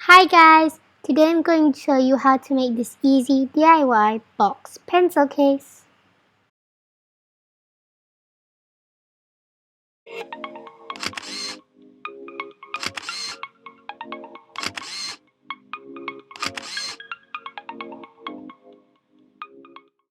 Hi guys! Today I'm going to show you how to make this easy DIY box pencil case.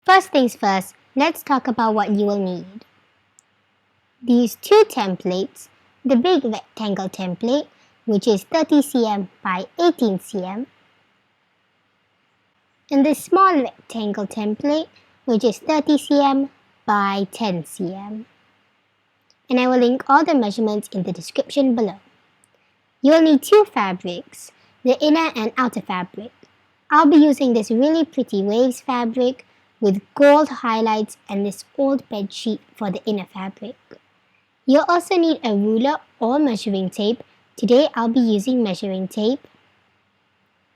First things first, let's talk about what you will need. These two templates, the big rectangle template, which is 30 cm by 18 cm, and the small rectangle template, which is 30 cm by 10 cm. And I will link all the measurements in the description below. You'll need two fabrics, the inner and outer fabric. I'll be using this really pretty waves fabric with gold highlights and this old bed sheet for the inner fabric. You'll also need a ruler or measuring tape. Today I'll be using measuring tape.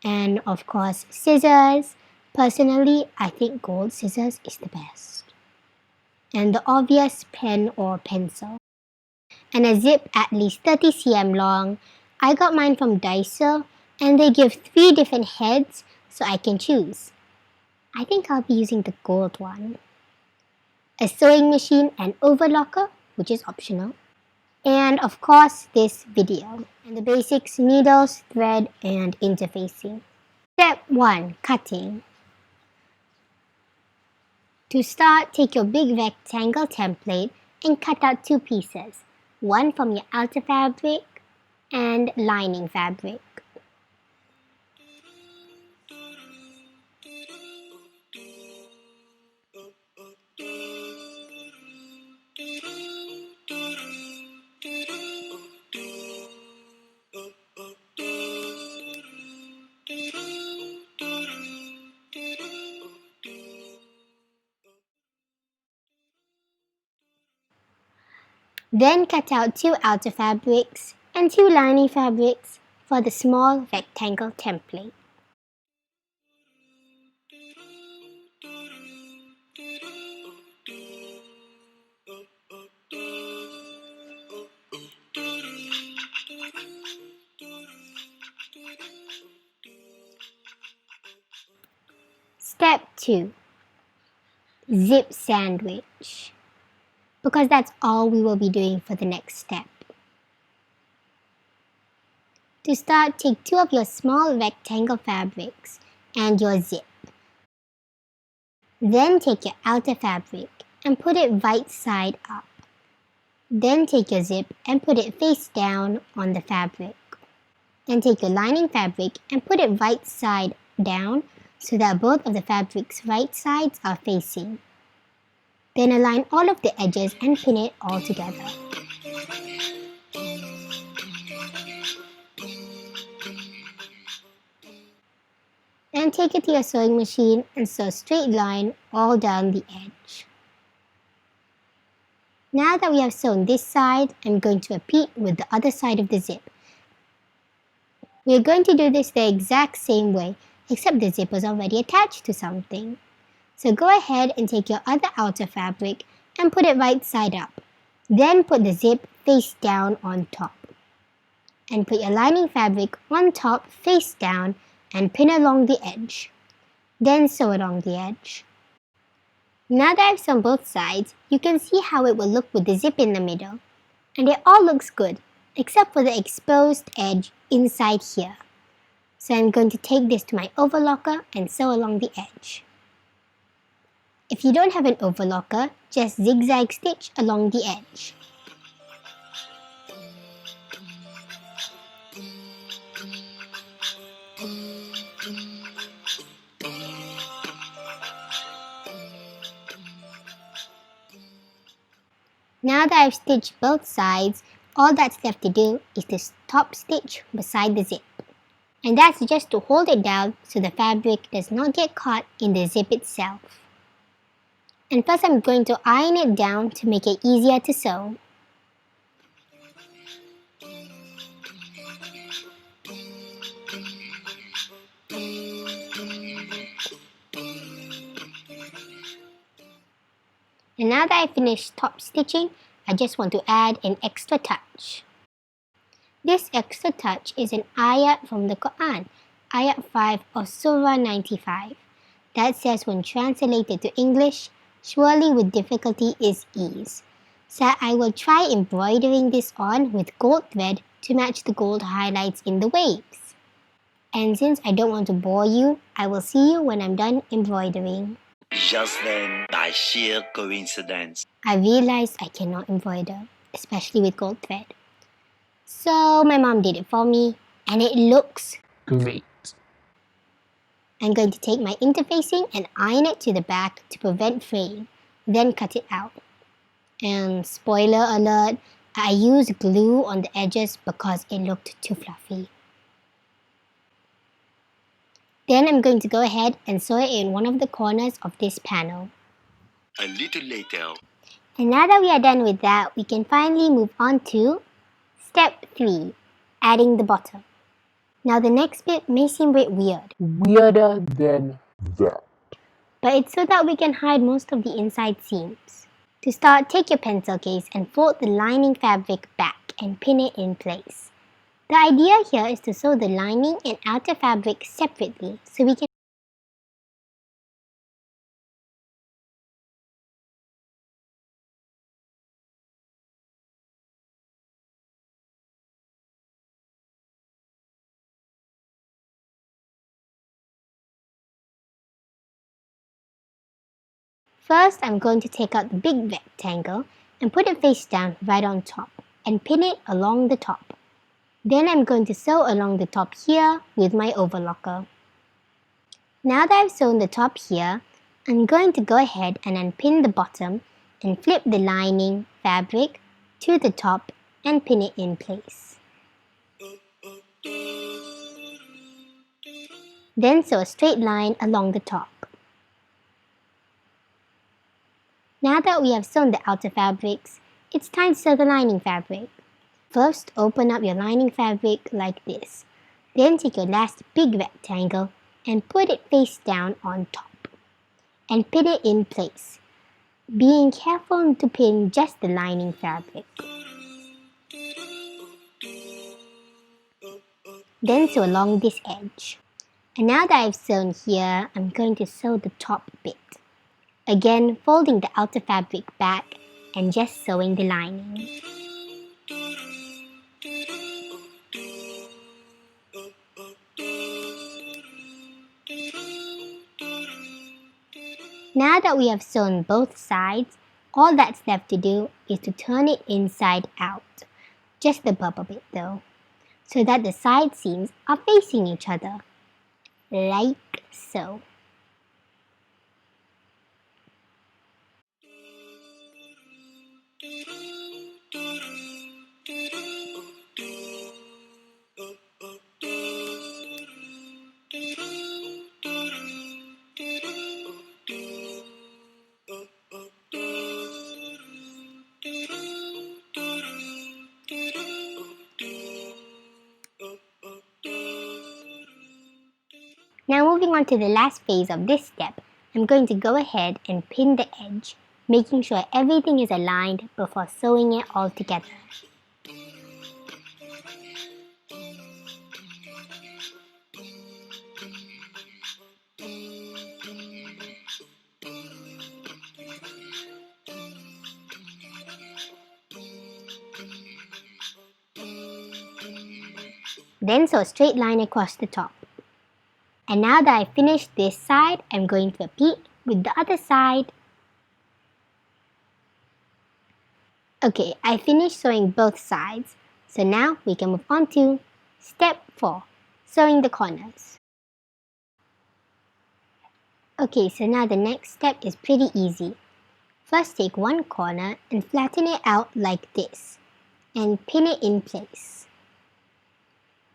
And of course scissors. Personally, I think gold scissors is the best. And the obvious pen or pencil. And a zip at least 30 cm long. I got mine from Daiso and they give 3 different heads so I can choose. I think I'll be using the gold one. A sewing machine and overlocker, which is optional. And of course this video. And the basics: needles, thread and interfacing. Step 1. Cutting. To start, take your big rectangle template and cut out 2 pieces. One from your outer fabric and lining fabric. Then cut out 2 outer fabrics and 2 lining fabrics for the small rectangle template. Step 2. Zip sandwich. Because that's all we will be doing for the next step. To start, take 2 of your small rectangle fabrics and your zip. Then take your outer fabric and put it right side up. Then take your zip and put it face down on the fabric. Then take your lining fabric and put it right side down so that both of the fabric's right sides are facing. Then align all of the edges and pin it all together. Then take it to your sewing machine and sew a straight line all down the edge. Now that we have sewn this side, I'm going to repeat with the other side of the zip. We are going to do this the exact same way, except the zip was already attached to something. So go ahead and take your other outer fabric and put it right side up. Then put the zip face down on top. And put your lining fabric on top face down and pin along the edge. Then sew along the edge. Now that I've sewn both sides, you can see how it will look with the zip in the middle. And it all looks good, except for the exposed edge inside here. So I'm going to take this to my overlocker and sew along the edge. If you don't have an overlocker, just zigzag stitch along the edge. Now that I've stitched both sides, all that's left to do is to top stitch beside the zip. And that's just to hold it down so the fabric does not get caught in the zip itself. And first I'm going to iron it down to make it easier to sew. And now that I finished top stitching, I just want to add an extra touch. This extra touch is an ayat from the Quran, ayat 5 of Surah 95, that says when translated to English, surely with difficulty is ease. So I will try embroidering this on with gold thread to match the gold highlights in the waves. And since I don't want to bore you, I will see you when I'm done embroidering. Just then, by sheer coincidence, I realized I cannot embroider, especially with gold thread. So my mom did it for me, and it looks Great. I'm going to take my interfacing and iron it to the back to prevent fraying, then cut it out. And spoiler alert, I used glue on the edges because it looked too fluffy. Then I'm going to go ahead and sew it in one of the corners of this panel. a little later, And now that we are done with that, we can finally move on to step 3, adding the bottom. Now the next bit may seem a bit weird, Weirder than that. but it's so that we can hide most of the inside seams. To start, take your pencil case and fold the lining fabric back and pin it in place. The idea here is to sew the lining and outer fabric separately so we can First, I'm going to take out the big rectangle and put it face down right on top and pin it along the top. Then I'm going to sew along the top here with my overlocker. Now that I've sewn the top here, I'm going to go ahead and unpin the bottom and flip the lining fabric to the top and pin it in place. Then sew a straight line along the top. Now that we have sewn the outer fabrics, it's time to sew the lining fabric. First, open up your lining fabric like this. Then take your last big rectangle and put it face down on top. And pin it in place, being careful to pin just the lining fabric. Then sew along this edge. And now that I've sewn here, I'm going to sew the top bit. Again, folding the outer fabric back and just sewing the lining. Now that we have sewn both sides, all that's left to do is to turn it inside out, just the purple bit though, so that the side seams are facing each other, like so. Now moving on to the last phase of this step, I'm going to go ahead and pin the edge, making sure everything is aligned before sewing it all together. Then sew a straight line across the top. And now that I've finished this side, I'm going to repeat with the other side. Okay, I finished sewing both sides, so now we can move on to step 4, sewing the corners. Okay, so now the next step is pretty easy. First, take one corner and flatten it out like this, and pin it in place.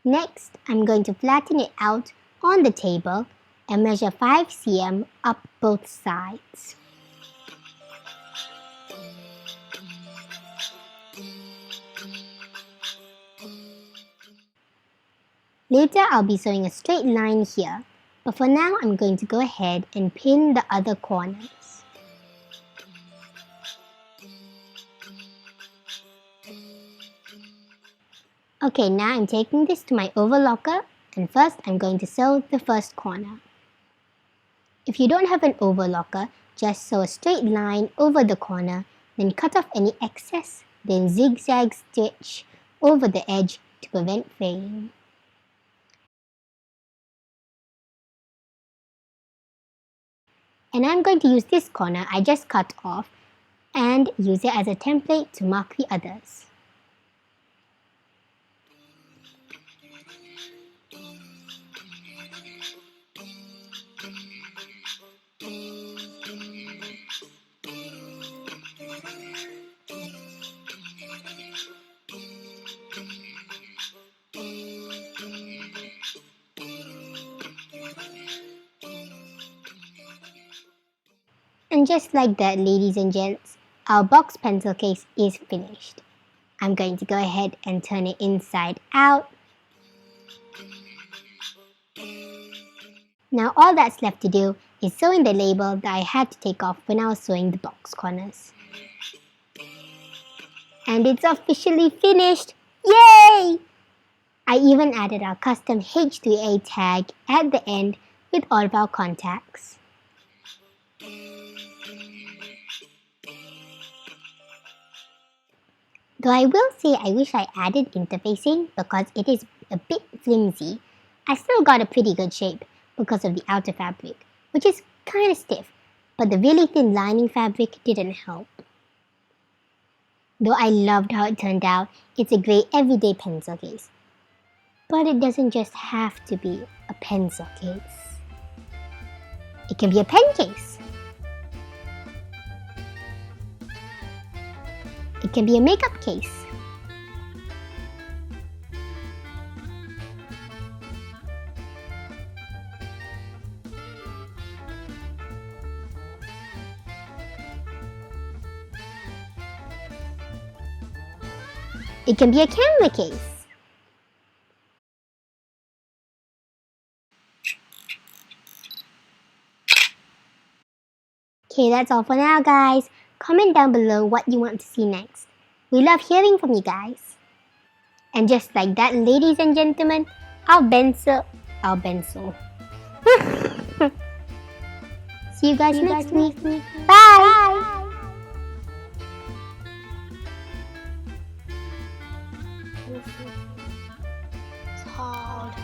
Next, I'm going to flatten it out on the table and measure 5 cm up both sides. Later, I'll be sewing a straight line here, but for now, I'm going to go ahead and pin the other corners. Okay, now I'm taking this to my overlocker, and first I'm going to sew the first corner. If you don't have an overlocker, just sew a straight line over the corner, then cut off any excess, then zigzag stitch over the edge to prevent fraying. And I'm going to use this corner I just cut off and use it as a template to mark the others. And just like that, ladies and gents, our box pencil case is finished. I'm going to go ahead and turn it inside out. Now all that's left to do is sew in the label that I had to take off when I was sewing the box corners. And it's officially finished! Yay! I even added our custom H3A tag at the end with all of our contacts. Though I will say I wish I added interfacing because it is a bit flimsy, I still got a pretty good shape because of the outer fabric, which is kinda stiff, but the really thin lining fabric didn't help. Though I loved how it turned out, it's a great everyday pencil case. But it doesn't just have to be a pencil case. It can be a pen case. It can be a makeup case. It can be a camera case. Okay, that's all for now, guys. Comment down below what you want to see next. We love hearing from you guys. And just like that, ladies and gentlemen, our Benzo. See you guys next week. Bye! It's hard.